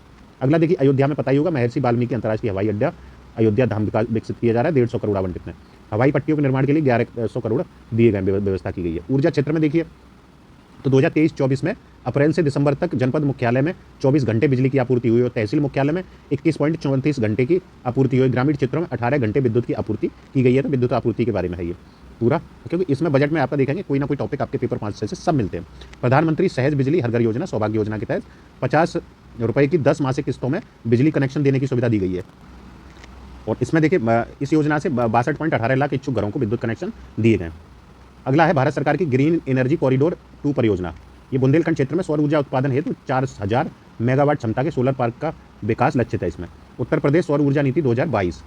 Speaker 1: अगला देखिए अयोध्या में पता ही होगा महर्षि वाल्मीकि अंतर्राष्ट्रीय हवाई अड्डा अयोध्या धाम विकसित किया जा रहा है, 150 करोड़ आवंटित है। हवाई पट्टियों के निर्माण के लिए 1100 करोड़ दिए गए, व्यवस्था की गई है। ऊर्जा क्षेत्र में देखिए तो 2023-24 में अप्रैल से दिसंबर तक जनपद मुख्यालय में 24 घंटे बिजली की आपूर्ति हुई, और तहसील मुख्यालय में 21.34 घंटे की आपूर्ति हुई। ग्रामीण क्षेत्रों में 18 घंटे विद्युत की आपूर्ति की गई है। तो विद्युत आपूर्ति के बारे में है ये पूरा, क्योंकि इसमें बजट में आपका देखेंगे कोई ना कोई टॉपिक आपके पेपर 5-6 से सब मिलते हैं। प्रधानमंत्री सहज बिजली हर घर योजना सौभाग्य योजना के तहत 50 रुपये की 10 मासिक किस्तों में बिजली कनेक्शन देने की सुविधा दी गई है। और इसमें देखिए इस योजना से 62.18 लाख इच्छुक घरों को विद्युत कनेक्शन दिए गए। अगला है भारत सरकार की ग्रीन एनर्जी कॉरिडोर 2 परियोजना। ये बुंदेलखंड क्षेत्र में सौर ऊर्जा उत्पादन हेतु 4000 मेगावाट क्षमता के सोलर पार्क का विकास लक्षित है। इसमें उत्तर प्रदेश सौर ऊर्जा नीति 2022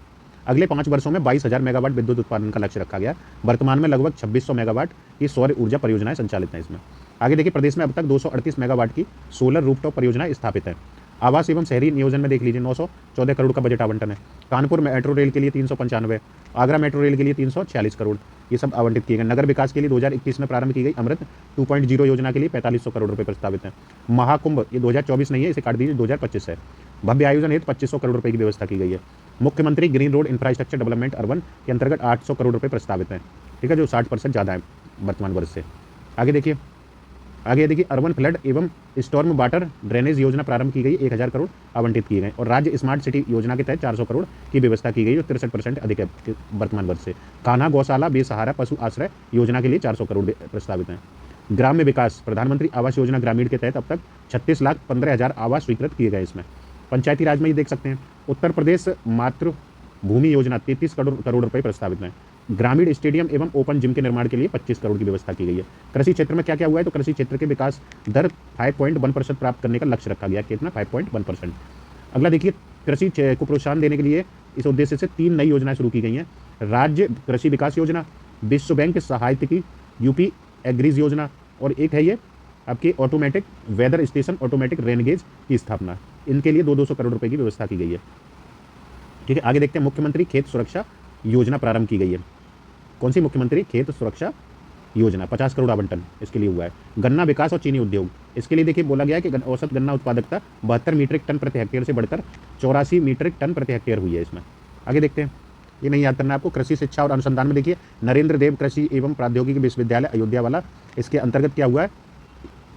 Speaker 1: अगले 5 वर्षों में 22,000 मेगावाट विद्युत उत्पादन का लक्ष्य रखा गया। वर्तमान में लगभग 2600 मेगावाट की सौर ऊर्जा परियोजनाएं संचालित हैं। इसमें आगे देखिए प्रदेश में अब तक 238 मेगावाट की सोलर रूफटॉप परियोजनाएं स्थापित हैं। आवास एवं शहरी नियोजन में देख लीजिए 914 करोड़ का बजट आवंटन है। कानपुर मेट्रो रेल के लिए 395, आगरा मेट्रो रेल के लिए 346 करोड़ ये सब आवंटित किए गए। नगर विकास के लिए 2021 में प्रारंभ की गई अमृत 2.0 योजना के लिए 4500 करोड़ रुपए प्रस्तावित हैं। महाकुंभ ये 2024 नहीं है, इसे काट दीजिए, 2025 है। भव्य आयोजन हेतु 2500 करोड़ रुपए की व्यवस्था की गई है। मुख्यमंत्री green road infrastructure development urban के अंतर्गत 800 करोड़ रुपए प्रस्तावित हैं, ठीक है, जो 60% ज़्यादा है वर्तमान वर्ष से। आगे देखिए अर्बन फ्लड एवं स्टॉर्म वाटर ड्रेनेज योजना प्रारंभ की गई, 1000 करोड़ आवंटित किए गए। और राज्य स्मार्ट सिटी योजना के तहत 400 करोड़ की व्यवस्था की गई, जो 63% अधिक है वर्तमान वर्ष से। कान्हा गौशाला बेसहारा पशु आश्रय योजना के लिए 400 करोड़ प्रस्तावित हैं। ग्राम्य विकास प्रधानमंत्री आवास योजना ग्रामीण के तहत अब तक 36,15,000 आवास स्वीकृत किए गए। इसमें पंचायती राज में ये देख सकते हैं उत्तर प्रदेश मातृभूमि योजना 33 करोड़ रुपए प्रस्तावित हैं। ग्रामीण स्टेडियम एवं ओपन जिम के निर्माण के लिए 25 करोड़ की व्यवस्था की गई है। कृषि क्षेत्र में क्या क्या हुआ है, तो कृषि क्षेत्र के विकास दर 5.1% प्राप्त करने का लक्ष्य रखा गया। कितना? 5.1%। अगला देखिए कृषि को प्रोत्साहन देने के लिए इस उद्देश्य से 3 नई योजनाएं शुरू की गई हैं। राज्य कृषि विकास योजना, विश्व बैंक सहायता की यूपी एग्रीज योजना, और एक है ये आपके automatic weather station automatic rain gauge की स्थापना। इनके लिए 200 करोड़ रुपए की व्यवस्था की गई है, ठीक है। आगे देखते हैं मुख्यमंत्री खेत सुरक्षा योजना प्रारंभ की गई है। कौन सी? मुख्यमंत्री खेत सुरक्षा योजना, 50 करोड़ आवंटन इसके लिए हुआ है। गन्ना विकास और चीनी उद्योग, इसके लिए देखिए बोला गया है कि औसत गन्ना उत्पादकता 72 मीट्रिक टन प्रति हेक्टेयर से बढ़कर 84 मीट्रिक टन प्रति हेक्टेयर हुई है। इसमें आगे देखते हैं, ये नहीं याद करना है आपको। कृषि शिक्षा और अनुसंधान में देखिए नरेंद्र देव कृषि एवं प्रौद्योगिकी विश्वविद्यालय अयोध्या वाला, इसके अंतर्गत क्या हुआ है,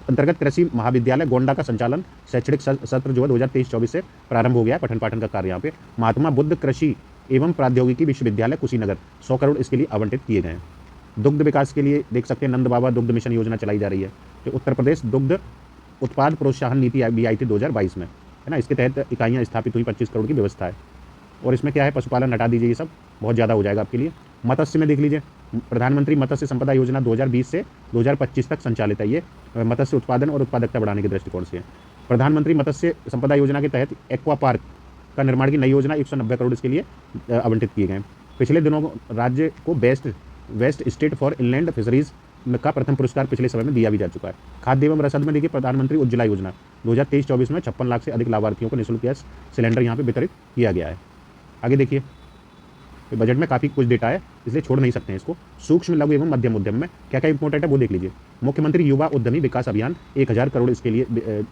Speaker 1: अंतर्गत कृषि महाविद्यालय गोंडा का संचालन शैक्षणिक सत्र जो है 2023-24 से प्रारंभ हो गया है। पठन पाठन का कार्य यहाँ पे। महात्मा बुद्ध कृषि एवं प्रौद्योगिकी विश्वविद्यालय कुशीनगर 100 करोड़ इसके लिए आवंटित किए गए हैं। दुग्ध विकास के लिए देख सकते हैं नंद बाबा दुग्ध मिशन योजना चलाई जा रही है, जो उत्तर प्रदेश दुग्ध उत्पाद प्रोत्साहन नीति भी आई थी 2022 में, है ना। इसके तहत इकाइयाँ स्थापित हुई, 25 करोड़ की व्यवस्था है। और इसमें क्या है, पशुपालन हटा दीजिए, ये सब बहुत ज़्यादा हो जाएगा आपके लिए। मत्स्य में देख लीजिए प्रधानमंत्री मत्स्य संपदा योजना 2020 से 2025 तक संचालित है। ये मत्स्य उत्पादन और उत्पादकता बढ़ाने के दृष्टिकोण से है। प्रधानमंत्री मत्स्य संपदा योजना के तहत एक्वा पार्क का निर्माण की नई योजना 190 करोड़ इसके लिए आवंटित किए गए। पिछले दिनों राज्य को best state for inland fisheries का प्रथम पुरस्कार पिछले समय में दिया भी जा चुका है। खाद्य एवं रसद में देखिए प्रधानमंत्री उज्ज्वला योजना 2023-24 में 56 लाख से अधिक लाभार्थियों को निःशुल्क गैस सिलेंडर यहाँ पे वितरित किया गया है। आगे देखिए बजट में काफ़ी कुछ डेटा है, इसलिए छोड़ नहीं सकते हैं इसको। सूक्ष्म लघु एवं मध्यम उद्यम में क्या क्या इंपॉर्टेंट है वो देख लीजिए। मुख्यमंत्री युवा उद्यमी विकास अभियान 1000 करोड़ इसके लिए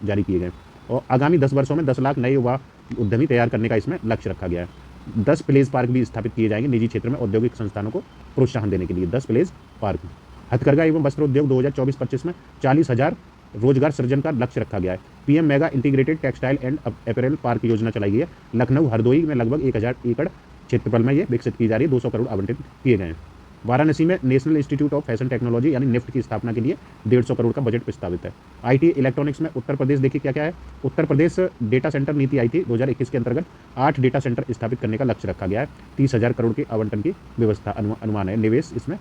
Speaker 1: जारी किए गए, और आगामी 10 वर्षों में 10 लाख नए युवा उद्यमी तैयार करने का इसमें लक्ष्य रखा गया है। 10 प्लेस पार्क भी स्थापित किए जाएंगे निजी क्षेत्र में औद्योगिक संस्थानों को प्रोत्साहन देने के लिए। 10 प्लेस पार्क। हथकरघा एवं वस्त्र उद्योग 2024-25 में 40,000 रोजगार सृजन का लक्ष्य रखा गया है। PM mega integrated textile and apparel park योजना चलाई गई है। लखनऊ हरदोई में लगभग 1000 एकड़ क्षेत्रफल में ये विकसित की जा रही है। 200 करोड़ आवंटित किए गए हैं। वाराणसी में national institute of fashion technology यानी निफ्ट की स्थापना के लिए 150 करोड़ का बजट प्रस्तावित है। आईटी इलेक्ट्रॉनिक्स में उत्तर प्रदेश देखिए क्या क्या है। उत्तर प्रदेश डेटा सेंटर नीति आई थी 2021 के अंतर्गत 8 डेटा सेंटर स्थापित करने का लक्ष्य रखा गया है। 30,000 करोड़ के आवंटन की व्यवस्था अनुमान है। निवेश इसमें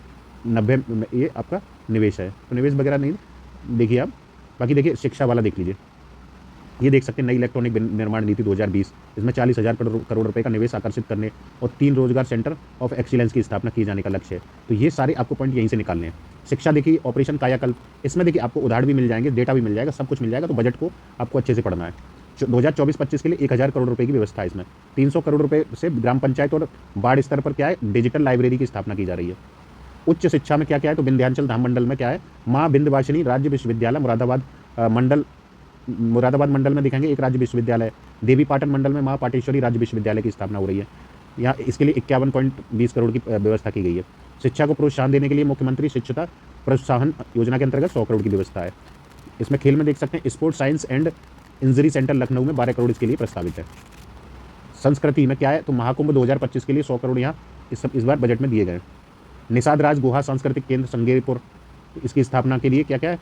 Speaker 1: 90 ये आपका निवेश है, तो निवेश वगैरह नहीं देखिए आप। बाकी देखिए शिक्षा वाला देख लीजिए, ये देख सकते हैं नई इलेक्ट्रॉनिक निर्माण नीति 2020, इसमें 40,000 करोड़ रुपए का निवेश आकर्षित करने और 3 रोजगार सेंटर ऑफ एक्सीलेंस की स्थापना किए जाने का लक्ष्य है। तो ये सारे आपको पॉइंट यहीं से निकालने हैं। शिक्षा देखिए ऑपरेशन कायाकल्प, इसमें देखिए आपको उदाहरण भी मिल जाएंगे, डेटा भी मिल जाएगा, सब कुछ मिल जाएगा। तो बजट को आपको अच्छे से पढ़ना है। 2024-25 के लिए 1000 करोड़ रुपए की व्यवस्था है। इसमें 300 करोड़ रुपए से ग्राम पंचायत और वार्ड स्तर पर क्या है, डिजिटल लाइब्रेरी की स्थापना की जा रही है। उच्च शिक्षा में क्या क्या है, तो विंध्याचल धाम मंडल में क्या है, माँ विंध्यवासिनी राज्य विश्वविद्यालय मुरादाबाद मंडल में दिखाएंगे एक राज्य विश्वविद्यालय। देवी पाटन मंडल में माँ पाटेश्वरी राज्य विश्वविद्यालय की स्थापना हो रही है। यहाँ इसके लिए 51.20 करोड़ की व्यवस्था की गई है। शिक्षा को प्रोत्साहन देने के लिए मुख्यमंत्री शिक्षता प्रोत्साहन योजना के अंतर्गत 100 करोड़ की व्यवस्था है। इसमें खेल में देख सकते हैं sports science and injury centre Lucknow में 12 करोड़ इसके लिए प्रस्तावित है। संस्कृति में क्या है, तो महाकुंभ 2025 के लिए 100 करोड़ यहाँ इस बार बजट में दिए गए। निषाद राज गुहा सांस्कृतिक केंद्र संगेरपुर, इसकी स्थापना के लिए क्या क्या है,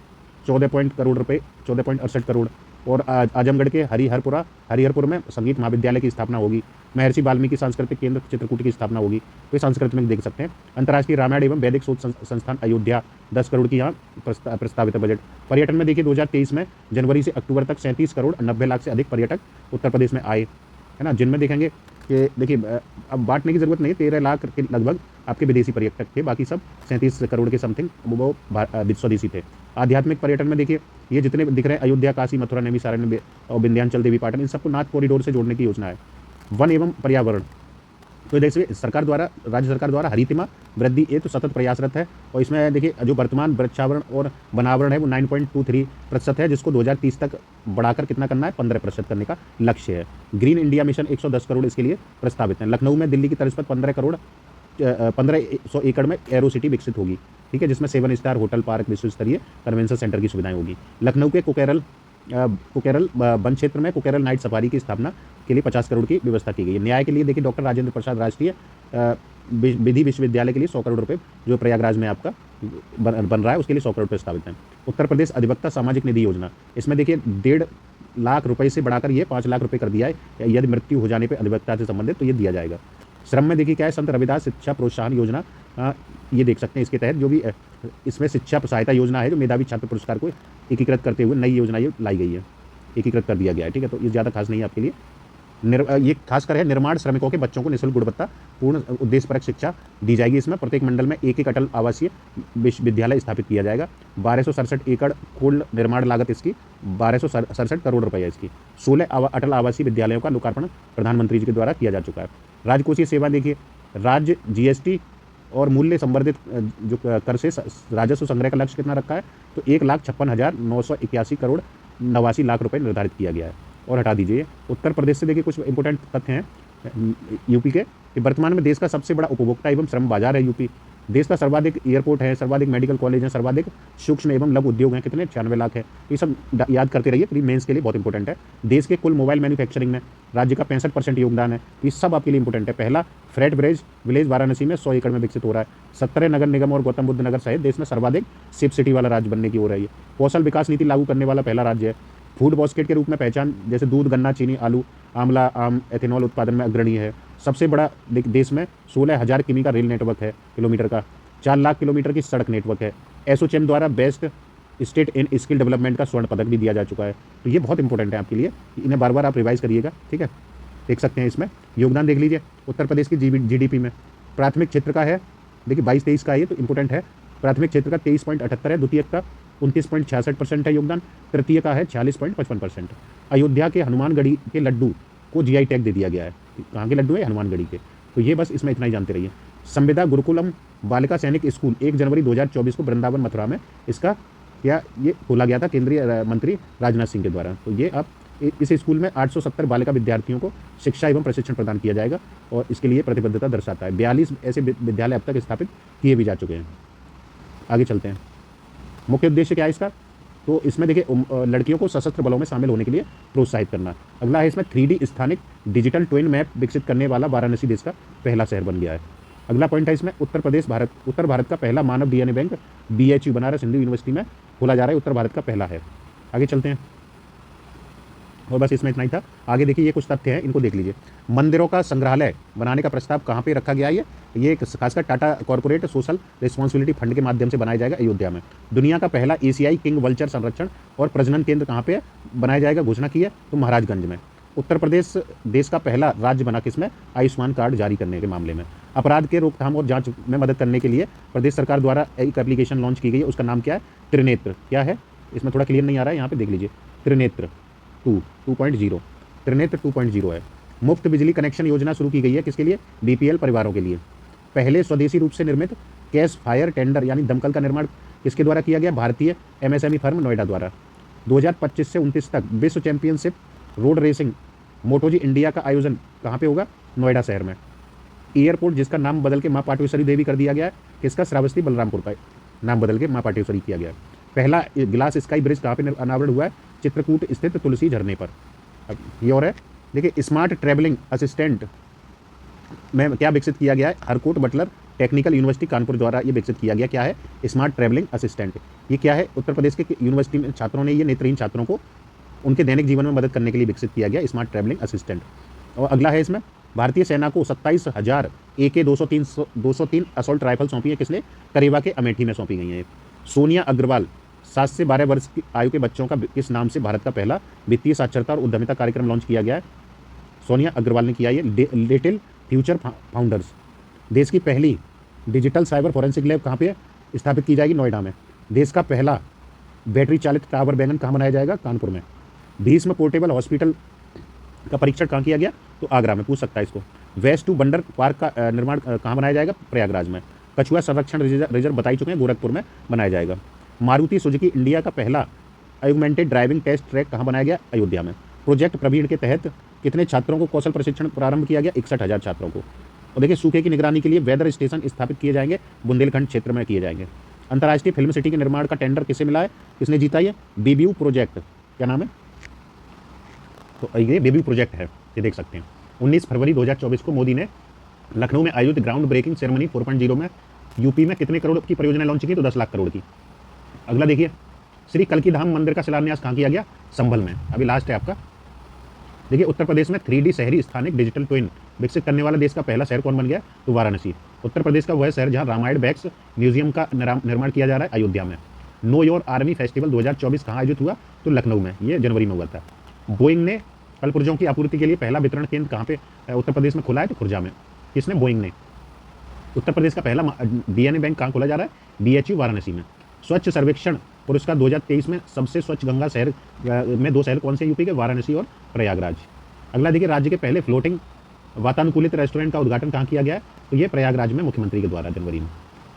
Speaker 1: 14 करोड़ रुपए 14.68 करोड़ और आजमगढ़ के हरिहरपुर में संगीत महाविद्यालय की स्थापना होगी। महर्षि वाल्मीकि सांस्कृतिक केंद्र चित्रकूट की स्थापना होगी। तो ये संस्कृत में देख सकते हैं। अंतर्राष्ट्रीय रामायण एवं वैदिक शोध संस्थान अयोध्या 10 करोड़ की यहाँ प्रस्तावित है बजट। पर्यटन में देखिए 2023 में जनवरी से अक्टूबर तक 37 करोड़ 90 लाख से अधिक पर्यटक उत्तर प्रदेश में आए, है ना, जिनमें देखेंगे कि देखिए अब बांटने की जरूरत नहीं, 13 लाख के लगभग आपके विदेशी पर्यटक थे, बाकी सब 37 करोड़ के समथिंग वो स्वदेशी थे। आध्यात्मिक पर्यटन में देखिए ये जितने दिख रहे हैं अयोध्या, काशी, मथुरा, नैमिषारण्य और विंध्याचल देवी पाटन, इन सबको नाथ कॉरिडोर से जोड़ने की योजना है। वन एवं पर्यावरण, तो देखिए सरकार द्वारा, राज्य सरकार द्वारा हरितिमा वृद्धि ये तो सतत प्रयासरत है। और इसमें देखिए जो वर्तमान वृक्षावरण और वनावरण है वो 9.23% है, जिसको 2030 तक बढ़ाकर कितना करना है, 15% करने का लक्ष्य है। ग्रीन इंडिया मिशन 110 करोड़ इसके लिए प्रस्तावित है। लखनऊ में दिल्ली की तर्ज पर 1500 एकड़ में एरो सिटी विकसित होगी, ठीक है, जिसमें 7 स्टार होटल, पार्क, विश्व स्तरीय कन्वेंशन सेंटर की सुविधाएं होगी। लखनऊ के कुकेरल वन क्षेत्र में कुकेरल नाइट सफारी की स्थापना के लिए 50 करोड़ की व्यवस्था की गई है। न्याय के लिए देखिए डॉक्टर राजेंद्र प्रसाद राष्ट्रीय विधि विश्वविद्यालय के लिए 100 करोड़ रुपये जो प्रयागराज में आपका बन रहा है उसके लिए 100 करोड़ प्रस्तावित है। उत्तर प्रदेश अधिवक्ता सामाजिक निधि योजना, इसमें देखिए 1.5 लाख रुपये से बढ़ाकर ये 5 लाख रुपये कर दिया है। यदि मृत्यु हो जाने पर अधिवक्ता से संबंधित तो ये दिया जाएगा। श्रम में देखिए क्या है, संत रविदास शिक्षा प्रोत्साहन योजना, ये देख सकते हैं। इसके तहत जो भी इसमें शिक्षा सहायता योजना है, जो मेधावी छात्र पुरस्कार को एकीकृत करते हुए नई योजना ये लाई गई है, एकीकृत कर दिया गया है, ठीक है। तो ये ज़्यादा खास नहीं है आपके लिए। ये खासकर है निर्माण श्रमिकों के बच्चों को निःशुल्क गुणवत्ता पूर्ण उद्देश्यपरक शिक्षा दी जाएगी। इसमें प्रत्येक मंडल में एक अटल आवासीय विश्वविद्यालय स्थापित किया जाएगा। 1267 एकड़ कुल निर्माण लागत इसकी 1267 करोड़ रुपये है इसकी। 16 अटल आवासीय विद्यालयों का लोकार्पण प्रधानमंत्री जी के द्वारा किया जा चुका है। राजकोषीय सेवा देखिए, राज्य जीएसटी और मूल्य संवर्धित जो कर से राजस्व संग्रह का लक्ष्य कितना रखा है, तो 1,56,981 करोड़ 89 लाख रुपए निर्धारित किया गया है। और हटा दीजिए। उत्तर प्रदेश से देखिए कुछ इंपॉर्टेंट तथ्य हैं यूपी के, कि वर्तमान में देश का सबसे बड़ा उपभोक्ता एवं श्रम बाजार है यूपी। देश का सर्वाधिक एयरपोर्ट है, सर्वाधिक मेडिकल कॉलेज है, सर्वाधिक सूक्ष्म एवं लघु उद्योग हैं, कितने 96 लाख है। ये सब याद करते रहिए, प्री मेंस के लिए बहुत इंपॉर्टेंट है। देश के कुल मोबाइल मैन्युफैक्चरिंग में राज्य का 65% योगदान है। ये सब आपके लिए इंपॉर्टेंट है। पहला फ्रेट ब्रिज विलेज वाराणसी में 100 एकड़ में विकसित हो रहा है। 17 नगर निगम और गौतम बुद्ध नगर सहित देश में सर्वाधिक शिप सिटी वाला राज्य बनने की हो रही है। कौशल विकास नीति लागू करने वाला पहला राज्य है। फूड बास्केट के रूप में पहचान, जैसे दूध, गन्ना, चीनी, आलू, आंवला, आम, एथेनॉल उत्पादन में अग्रणी है। सबसे बड़ा देश में 16,000 किमी का रेल नेटवर्क है, किलोमीटर का। 4 लाख किलोमीटर की सड़क नेटवर्क है। एसोचैम द्वारा best state in skill development का स्वर्ण पदक भी दिया जा चुका है। तो ये बहुत इंपॉर्टेंट है आपके लिए, इन्हें बार बार आप रिवाइज करिएगा, ठीक है। देख सकते हैं इसमें योगदान देख लीजिए उत्तर प्रदेश की जीडीपी में। प्राथमिक क्षेत्र का है देखिए 22-23 का, ये तो इंपॉर्टेंट है। प्राथमिक क्षेत्र का 23.78 है, द्वितीयक का 29.66% है योगदान, तृतीय का है 46.55%। अयोध्या के हनुमानगढ़ी के लड्डू को जीआई टैग दे दिया गया है। कहाँ के लड्डू है? हनुमानगढ़ी के। तो ये बस इसमें इतना ही जानते रहिए। संविदा गुरुकुलम बालिका सैनिक स्कूल 1 जनवरी 2024 को वृंदावन मथुरा में इसका क्या ये खोला गया था केंद्रीय मंत्री राजनाथ सिंह के द्वारा। तो ये अब इस स्कूल में 870 बालिका विद्यार्थियों को शिक्षा एवं प्रशिक्षण प्रदान किया जाएगा और इसके लिए प्रतिबद्धता दर्शाता है। 42 ऐसे विद्यालय अब तक स्थापित किए भी जा चुके हैं। आगे चलते हैं। मुख्य उद्देश्य क्या है इसका? तो इसमें देखिए लड़कियों को सशस्त्र बलों में शामिल होने के लिए प्रोत्साहित करना। अगला है इसमें 3D स्थानिक डिजिटल ट्विन मैप विकसित करने वाला वाराणसी देश का पहला शहर बन गया है। अगला पॉइंट है इसमें उत्तर भारत का पहला मानव DNA bank BHU Banaras Hindu University में खोला जा रहा है। उत्तर भारत का पहला है। आगे चलते हैं और बस इसमें इतना ही था। आगे देखिए ये कुछ तथ्य हैं, इनको देख लीजिए। मंदिरों का संग्रहालय बनाने का प्रस्ताव कहाँ पे रखा गया है? ये खासकर Tata corporate social responsibility fund के माध्यम से बनाया जाएगा अयोध्या में। दुनिया का पहला एशियाई किंग वल्चर संरक्षण और प्रजनन केंद्र कहाँ पे बनाया जाएगा, घोषणा की है तो महाराजगंज में। उत्तर प्रदेश देश का पहला राज्य बना किसमें? आयुष्मान कार्ड जारी करने के मामले में। अपराध के रोकथाम और जांच में मदद करने के लिए प्रदेश सरकार द्वारा एक एप्लीकेशन लॉन्च की गई है, उसका नाम क्या है? त्रिनेत्र। क्या है इसमें थोड़ा क्लियर नहीं आ रहा है, यहाँ पे देख लीजिए। त्रिनेत्र 2.0 त्रिनेत्र 2.0 है। मुफ्त बिजली कनेक्शन योजना शुरू की गई है किसके लिए? BPL परिवारों के लिए। पहले स्वदेशी रूप से निर्मित कैश फायर टेंडर यानी दमकल का निर्माण किसके द्वारा किया गया? भारतीय MSME फर्म नोएडा द्वारा। 2025 से 29 तक विश्व championship road racing Moto G India का आयोजन कहाँ पे होगा? नोएडा शहर में। एयरपोर्ट जिसका नाम बदल के माँ पाटेश्वरी देवी कर दिया गया है, किसका? श्रावस्ती बलरामपुर का नाम बदल के माँ पाटेश्वरी किया गया है। पहला ग्लास स्काई ब्रिज कहाँ पे अनावरण हुआ है? चित्रकूट स्थित तुलसी झरने पर। अब ये और है देखिए, स्मार्ट ट्रैवलिंग असिस्टेंट में क्या विकसित किया गया है? Harcourt Buttler technical university Kanpur द्वारा ये विकसित किया गया। क्या है? Smart travelling assistant. ये क्या है? उत्तर प्रदेश के यूनिवर्सिटी में छात्रों ने, ये नेत्रहीन छात्रों को उनके दैनिक जीवन में मदद करने के लिए विकसित किया गया स्मार्ट ट्रैवलिंग असिस्टेंट। और अगला है इसमें, भारतीय सेना को 27,000 AK-203 असॉल्ट राइफल सौंपी है किसने? करेवा के अमेठी में सौंपी गई हैं। सोनिया अग्रवाल 7 से 12 वर्ष की आयु के बच्चों का किस नाम से भारत का पहला वित्तीय साक्षरता और उद्यमिता कार्यक्रम लॉन्च किया गया है? सोनिया अग्रवाल ने किया ये लिटिल फ्यूचर फाउंडर्स। देश की पहली डिजिटल साइबर फॉरेंसिक लैब कहाँ पे स्थापित की जाएगी? नोएडा में। देश का पहला बैटरी चालित टावर वैगन कहाँ बनाया जाएगा? कानपुर में। भीष्म पोर्टेबल हॉस्पिटल का परीक्षण कहाँ किया गया? तो आगरा में, पूछ सकता है इसको। वेस्ट टू बंडर पार्क का निर्माण कहाँ बनाया जाएगा? प्रयागराज में। कछुआ संरक्षण रिजर्व बता ही चुके हैं, गोरखपुर में बनाया जाएगा। मारुति सुजुकी इंडिया का पहला ऑगमेंटेड ड्राइविंग टेस्ट ट्रैक कहाँ बनाया गया? अयोध्या में। प्रोजेक्ट प्रवीण के तहत कितने छात्रों को कौशल प्रशिक्षण प्रारंभ किया गया? 61,000 छात्रों को। और देखिए, सूखे की निगरानी के लिए वेदर स्टेशन स्थापित किए जाएंगे, बुंदेलखंड क्षेत्र में किए जाएंगे। अंतर्राष्ट्रीय फिल्म सिटी के निर्माण का टेंडर किसे मिला है? किसने जीता? ये बीबीयू प्रोजेक्ट, क्या नाम है? तो ये बीबीयू प्रोजेक्ट है, ये देख सकते हैं। 19 फरवरी 2024 को मोदी ने लखनऊ में आयोजित ग्राउंड ब्रेकिंग सेरेमनी 4.0 में यूपी में कितने करोड़ की परियोजना लॉन्च की? तो 10 लाख करोड़ की। अगला देखिए, श्री कल्की धाम मंदिर का शिलान्यास कहाँ किया गया? संभल में। अभी लास्ट है आपका। देखिए, उत्तर प्रदेश में 3D शहरी स्थानिक डिजिटल ट्विन विकसित करने वाला देश का पहला शहर कौन बन गया? तो वाराणसी। उत्तर प्रदेश का वह शहर जहां रामायण बैक्स म्यूजियम का निर्माण किया जा रहा है, अयोध्या में। नो योर आर्मी फेस्टिवल 2024 कहाँ आयोजित हुआ? तो लखनऊ में, ये जनवरी में हुआ था। बोइंग ने फल पुर्जों की आपूर्ति के लिए पहला वितरण केंद्र कहाँ पे उत्तर प्रदेश में खुला है? तो खुर्जा में। किसने? बोइंग ने। उत्तर प्रदेश का पहला DNA बैंक कहाँ खोला जा रहा है? BHU वाराणसी में। स्वच्छ सर्वेक्षण पुरस्कार 2023 में सबसे स्वच्छ गंगा शहर में 2 शहर कौन से यूपी के? वाराणसी और प्रयागराज। अगला देखिए, राज्य के पहले फ्लोटिंग वातानुकूलित रेस्टोरेंट का उद्घाटन कहाँ किया गया है? तो ये प्रयागराज में मुख्यमंत्री के द्वारा जनवरी में।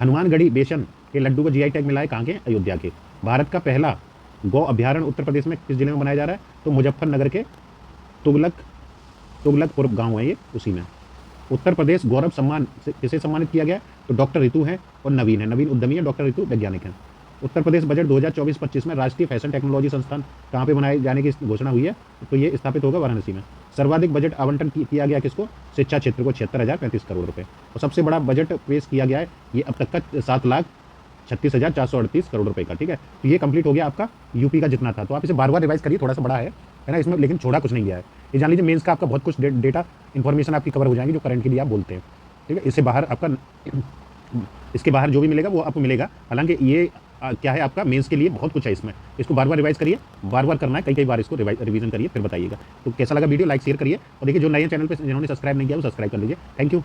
Speaker 1: हनुमानगढ़ी बेसन के लड्डू को GI टैग मिला है कहाँ के? अयोध्या के। भारत का पहला गौ अभ्यारण्य उत्तर प्रदेश में किस जिले में बनाया जा रहा है? तो मुजफ्फरनगर के तुगलकपुर गाँव है ये, उसी में। उत्तर प्रदेश गौरव सम्मान से किसे सम्मानित किया गया? तो डॉक्टर रितु हैं और नवीन है, नवीन उद्यमी है, डॉक्टर रितु वैज्ञानिक हैं। उत्तर प्रदेश बजट 2024-25 में राष्ट्रीय फैशन टेक्नोलॉजी संस्थान कहाँ पे बनाए जाने की घोषणा हुई है? तो ये स्थापित होगा वाराणसी में। सर्वाधिक बजट आवंटन किया गया किसको? शिक्षा क्षेत्र को 76,035 करोड़ रुपए। और सबसे बड़ा बजट पेश किया गया है ये अब तक का 7,36,438 करोड़ रुपए का। ठीक है, तो ये कंप्लीट हो गया आपका यूपी का जितना था। तो आप इसे बार बार रिवाइज करिए, थोड़ा सा बड़ा है ना इसमें, लेकिन छोड़ा कुछ नहीं गया है। ये जान लीजिए, मेंस का आपका बहुत कुछ डेटा इन्फॉर्मेशन आपकी कवर हो जाएगी जो करंट के लिए आप बोलते हैं। ठीक है, इससे बाहर आपका इसके बाहर जो भी मिलेगा वो आपको मिलेगा। हालांकि ये क्या है, आपका मेंस के लिए बहुत कुछ है इसमें। इसको बार बार रिवाइज करिए, बार बार करना है, कई बार इसको रिवीजन करिए, फिर बताइएगा। तो कैसा लगा वीडियो, लाइक शेयर करिए। और देखिए, जो नए चैनल पे जिन्होंने सब्सक्राइब नहीं किया वो सब्सक्राइब कर लीजिए। Thank you.